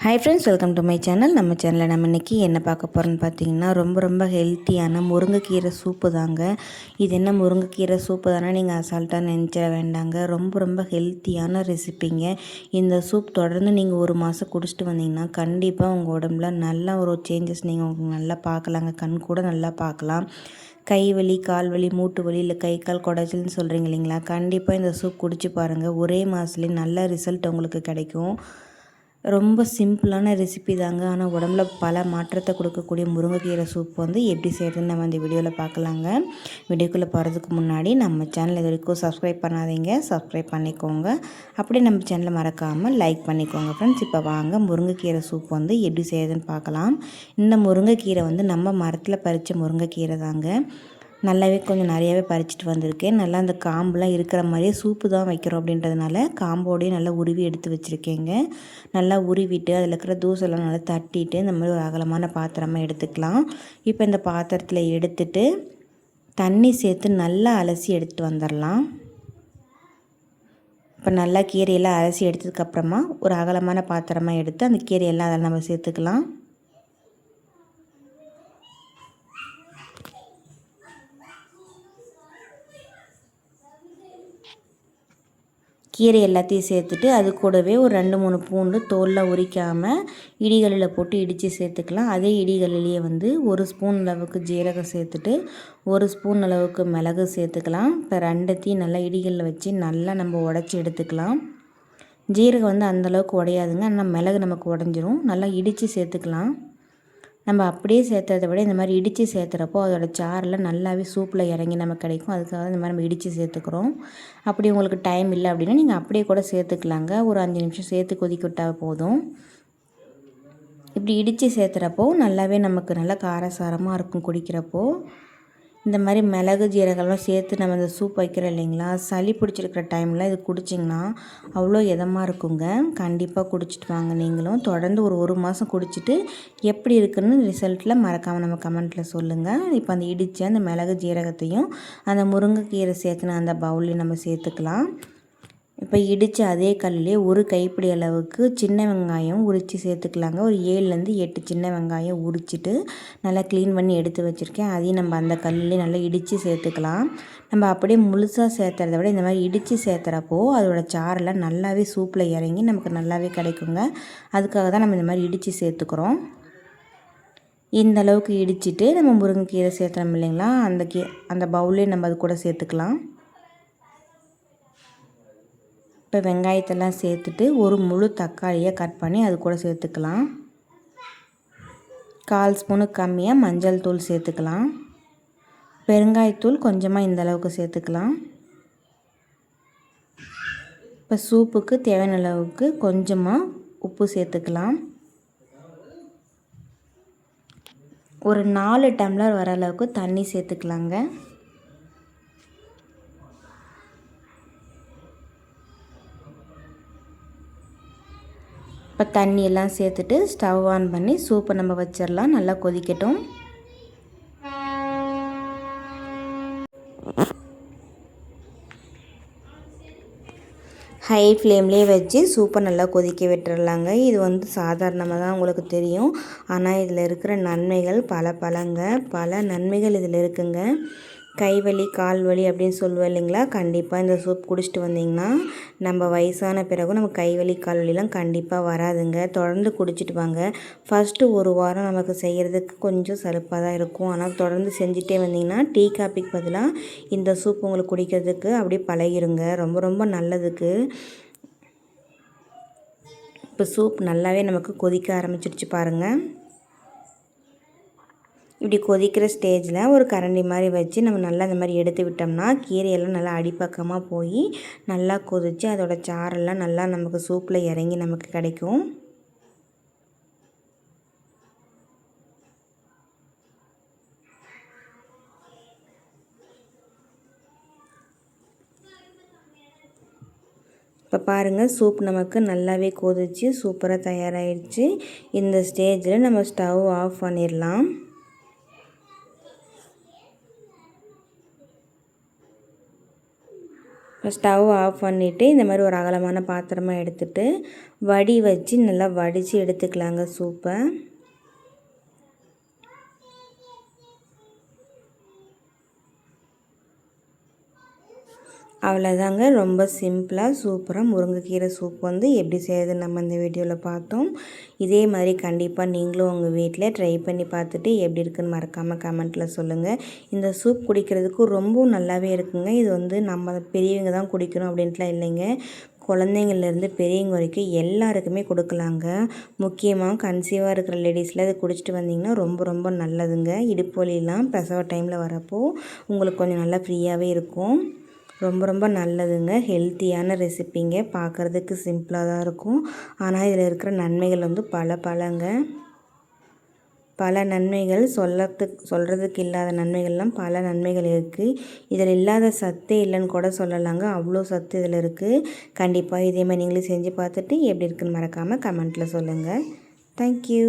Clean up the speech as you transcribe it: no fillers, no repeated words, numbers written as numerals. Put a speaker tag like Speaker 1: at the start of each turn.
Speaker 1: Hi friends, welcome to my channel. நம்ம சேனலில் நம்ம இன்றைக்கி என்ன பார்க்க போகிறோன்னு பார்த்தீங்கன்னா, ரொம்ப ஹெல்த்தியான முருங்கைக்கீரை சூப்பு தாங்க. இது என்ன முருங்கைக்கீரை சூப்பு தானே நீங்கள் அசால்ட்டாக நினச்சிட வேண்டாங்க. ரொம்ப ஹெல்த்தியான ரெசிப்பிங்க. இந்த சூப் தொடர்ந்து நீங்கள் ஒரு மாதம் குடிச்சிட்டு வந்தீங்கன்னா கண்டிப்பாக உங்கள் உடம்புல நல்ல ஒரு சேஞ்சஸ் நீங்கள் நல்லா பார்க்கலாங்க. கண் கூட நல்லா பார்க்கலாம். கை வலி, கால் வலி, மூட்டு வலி, இல்லை கை கால் குடைச்சல்னு சொல்கிறீங்க இல்லைங்களா, கண்டிப்பாக இந்த சூப் குடிச்சு பாருங்கள். ஒரே மாதத்துலேயே நல்ல ரிசல்ட் உங்களுக்கு கிடைக்கும். ரொம்ப சிம்பிளான ரெசிபி தாங்க. ஆனால் உடம்புல பல மாற்றத்தை கொடுக்கக்கூடிய முருங்கைக்கீரை சூப் வந்து எப்படி செய்கிறதுன்னு நம்ம இந்த வீடியோவில் பார்க்கலாங்க. வீடியோக்குள்ளே போகிறதுக்கு முன்னாடி நம்ம சேனல் இது வரைக்கும் சப்ஸ்கிரைப் பண்ணாதீங்க, சப்ஸ்கிரைப் பண்ணிக்கோங்க. அப்படியே நம்ம சேனலை மறக்காமல் லைக் பண்ணிக்கோங்க ஃப்ரெண்ட்ஸ். இப்போ வாங்க முருங்கைக்கீரை சூப் வந்து எப்படி செய்கிறதுன்னு பார்க்கலாம். இந்த முருங்கைக்கீரை வந்து நம்ம மரத்தில் பறித்த முருங்கைக்கீரை தாங்க. நல்லாவே கொஞ்சம் நிறையாவே பறிச்சிட்டு வந்திருக்கேன். நல்லா அந்த காம்புலாம் இருக்கிற மாதிரியே சூப்பு தான் வைக்கிறோம் அப்படின்றதுனால காம்போடையே நல்லா உருவி எடுத்து வச்சுருக்கேங்க. நல்லா உருவிட்டு அதில் இருக்கிற தூசெல்லாம் நல்லா தட்டிட்டு இந்த மாதிரி ஒரு அகலமான பாத்திரமாக எடுத்துக்கலாம். இப்போ இந்த பாத்திரத்தில் எடுத்துட்டு தண்ணி சேர்த்து நல்லா அலசி எடுத்துகிட்டு வந்துடலாம். இப்போ நல்லா கீரையெல்லாம் அலசி எடுத்ததுக்கப்புறமா ஒரு அகலமான பாத்திரமாக எடுத்து அந்த கீரையெல்லாம் அதில் நம்ம சேர்த்துக்கலாம். கீரை எல்லாத்தையும் சேர்த்துட்டு அது கூடவே ஒரு 2-3 பூண்டு தோலில் உரிக்காமல் இடிகளில் போட்டு இடித்து சேர்த்துக்கலாம். அதே இடிகளிலேயே வந்து 1 ஸ்பூன் அளவுக்கு ஜீரகம் சேர்த்துட்டு 1 ஸ்பூன் அளவுக்கு மிளகு சேர்த்துக்கலாம். இப்போ ரெண்டத்தையும் நல்லா இடிகளில் வச்சு நல்லா நம்ம உடச்சி எடுத்துக்கலாம். ஜீரகம் வந்து அந்தளவுக்கு உடையாதுங்க, ஆனால் மிளகு நமக்கு உடஞ்சிரும். நல்லா இடித்து சேர்த்துக்கலாம். நம்ம அப்படியே சேர்த்ததை விட இந்த மாதிரி இடித்து சேர்த்துறப்போ அதோடய சாரெல்லாம் நல்லாவே சூப்பில் இறங்கி நமக்கு கிடைக்கும். அதுக்காக இந்த மாதிரி நம்ம இடித்து சேர்த்துக்கிறோம். அப்படி உங்களுக்கு டைம் இல்லை அப்படின்னா நீங்கள் அப்படியே கூட சேர்த்துக்கலாங்க. ஒரு 5 நிமிஷம் சேர்த்து கொதிக்க விட்டால் போதும். இப்படி இடித்து சேர்த்துறப்போ நல்லாவே நமக்கு நல்லா காரசாரமாக இருக்கும் குடிக்கிறப்போ. இந்த மாதிரி மிளகு ஜீரகம்லாம் சேர்த்து நம்ம இந்த சூப் வைக்கிறோம் இல்லைங்களா, சளி பிடிச்சிருக்கிற டைமில் இது குடிச்சிங்கன்னா அவ்வளோ இதமாக இருக்குங்க. கண்டிப்பாக குடிச்சிட்டு வாங்க நீங்களும். தொடர்ந்து ஒரு மாதம் குடிச்சிட்டு எப்படி இருக்குன்னு ரிசல்ட்டில் மறக்காமல் நம்ம கமெண்ட்டில் சொல்லுங்கள். இப்போ அந்த இடித்த அந்த மிளகு ஜீரகத்தையும் அந்த முருங்கைக்கீரை சேர்த்துன அந்த பவுல்லையும் நம்ம சேர்த்துக்கலாம். இப்போ இடித்த அதே கல்லிலே ஒரு கைப்பிடி அளவுக்கு சின்ன வெங்காயம் உரித்து சேர்த்துக்கலாங்க. ஒரு 7-8 சின்ன வெங்காயம் உரிச்சிட்டு நல்லா க்ளீன் பண்ணி எடுத்து வச்சுருக்கேன். அதையும் நம்ம அந்த கல்லிலே நல்லா இடித்து சேர்த்துக்கலாம். நம்ம அப்படியே முழுசாக சேர்த்துறத விட இந்த மாதிரி இடித்து சேர்த்துறப்போ அதோட சாரெல்லாம் நல்லாவே சூப்பில் இறங்கி நமக்கு நல்லாவே கிடைக்குங்க. அதுக்காக தான் நம்ம இந்த மாதிரி இடித்து சேர்த்துக்கிறோம். இந்த அளவுக்கு இடிச்சிட்டு நம்ம முருங்கைக்கீரை சேர்த்துறோம் இல்லைங்களா, அந்த பவுல்லே நம்ம அது கூட சேர்த்துக்கலாம். இப்போ வெங்காயத்தெல்லாம் சேர்த்துட்டு ஒரு முழு தக்காளியை கட் பண்ணி அது கூட சேர்த்துக்கலாம். 1/4 ஸ்பூனுக்கு கம்மியாக மஞ்சள் தூள் சேர்த்துக்கலாம். பெருங்காயத்தூள் கொஞ்சமாக இந்த அளவுக்கு சேர்த்துக்கலாம். இப்போ சூப்புக்கு தேவையான அளவுக்கு கொஞ்சமாக உப்பு சேர்த்துக்கலாம். ஒரு 4 டம்ளர் வர அளவுக்கு தண்ணி சேர்த்துக்கலாங்க. இப்போ தண்ணியெல்லாம் சேர்த்துட்டு ஸ்டவ் ஆன் பண்ணி சூப்பை நம்ம வச்சிடலாம். நல்லா கொதிக்கட்டும். ஹை ஃப்ளேம்லேயே வச்சு சூப்பை நல்லா கொதிக்க விட்டுறலாங்க. இது வந்து சாதாரணமாக தான் உங்களுக்கு தெரியும், ஆனால் இதில் இருக்கிற நன்மைகள் பல நன்மைகள் இதில் இருக்குங்க. கைவலி, கால் வலி அப்படின்னு சொல்லுவோம் இல்லைங்களா, கண்டிப்பாக இந்த சூப் குடிச்சிட்டு வந்திங்கன்னா நம்ம வயசான பிறகும் நம்ம கைவலி, கால் வலிலாம் கண்டிப்பாக வராதுங்க. தொடர்ந்து குடிச்சிட்டு வாங்க. ஃபஸ்ட்டு ஒரு வாரம் நமக்கு செய்கிறதுக்கு கொஞ்சம் சலுப்பாக தான் இருக்கும், ஆனால் தொடர்ந்து செஞ்சுட்டே வந்திங்கன்னா டீ காப்பிக்கு பதிலாக இந்த சூப் உங்களுக்கு குடிக்கிறதுக்கு அப்படியே பழகிருங்க. ரொம்ப நல்லதுக்கு. இப்போ சூப் நல்லாவே நமக்கு கொதிக்க ஆரம்பிச்சிடுச்சு பாருங்கள். இப்படி கொதிக்கிற ஸ்டேஜில் ஒரு கரண்டி மாதிரி வச்சு நம்ம நல்லா இந்த மாதிரி எடுத்து விட்டோம்னா கீரையெல்லாம் நல்லா அடிப்பக்கமாக போய் நல்லா கொதித்து அதோடய சாரெல்லாம் நல்லா நமக்கு சூப்பில் இறங்கி நமக்கு கிடைக்கும். இப்போ பாருங்கள், சூப் நமக்கு நல்லாவே கொதிச்சு சூப்பராக தயாராகிடுச்சு. இந்த ஸ்டேஜில் நம்ம ஸ்டவ் ஆஃப் பண்ணிடலாம். ஸ்டவ் ஆஃப் பண்ணிவிட்டு இந்த மாதிரி ஒரு அகலமான பாத்திரமாக எடுத்துகிட்டு வடி வச்சு நல்லா வடித்து எடுத்துக்கலாங்க சூப்பை. அவ்வளோதாங்க, ரொம்ப சிம்பிளாக சூப்பராக முருங்கைக்கீரை சூப் வந்து எப்படி செய்யுதுன்னு நம்ம இந்த வீடியோவில் பார்த்தோம். இதே மாதிரி கண்டிப்பாக நீங்களும் உங்கள் வீட்டில் ட்ரை பண்ணி பார்த்துட்டு எப்படி இருக்குன்னு மறக்காமல் கமெண்ட்டில் சொல்லுங்கள். இந்த சூப் குடிக்கிறதுக்கு ரொம்ப நல்லாவே இருக்குங்க. இது வந்து நம்ம பெரியவங்க தான் குடிக்கணும் அப்படின்ட்டுலாம் இல்லைங்க, குழந்தைங்கள்லேருந்து பெரியவங்க வரைக்கும் எல்லாருக்குமே கொடுக்கலாங்க. முக்கியமாக கன்சீவாக இருக்கிற லேடிஸில் இதை குடிச்சிட்டு வந்திங்கன்னா ரொம்ப ரொம்ப நல்லதுங்க. இடுப்பு வலிலாம் பிரசவ டைமில் வரப்போ உங்களுக்கு கொஞ்சம் நல்லா ஃப்ரீயாகவே இருக்கும். ரொம்ப ரொம்ப நல்லதுங்க. ஹெல்த்தியான ரெசிப்பிங்க. பார்க்குறதுக்கு சிம்பிளாக தான் இருக்கும், ஆனால் இதில் இருக்கிற நன்மைகள் வந்து பல நன்மைகள் சொல்கிறதுக்கு இல்லாத நன்மைகள்லாம் பல நன்மைகள் இருக்குது. இதில் இல்லாத சத்தே இல்லைன்னு கூட சொல்லலாங்க, அவ்வளோ சத்து இதில் இருக்குது. கண்டிப்பாக இதே மாதிரி நீங்களே செஞ்சு பார்த்துட்டு எப்படி இருக்குன்னு மறக்காமல் கமெண்ட்டில் சொல்லுங்கள். தேங்க்யூ.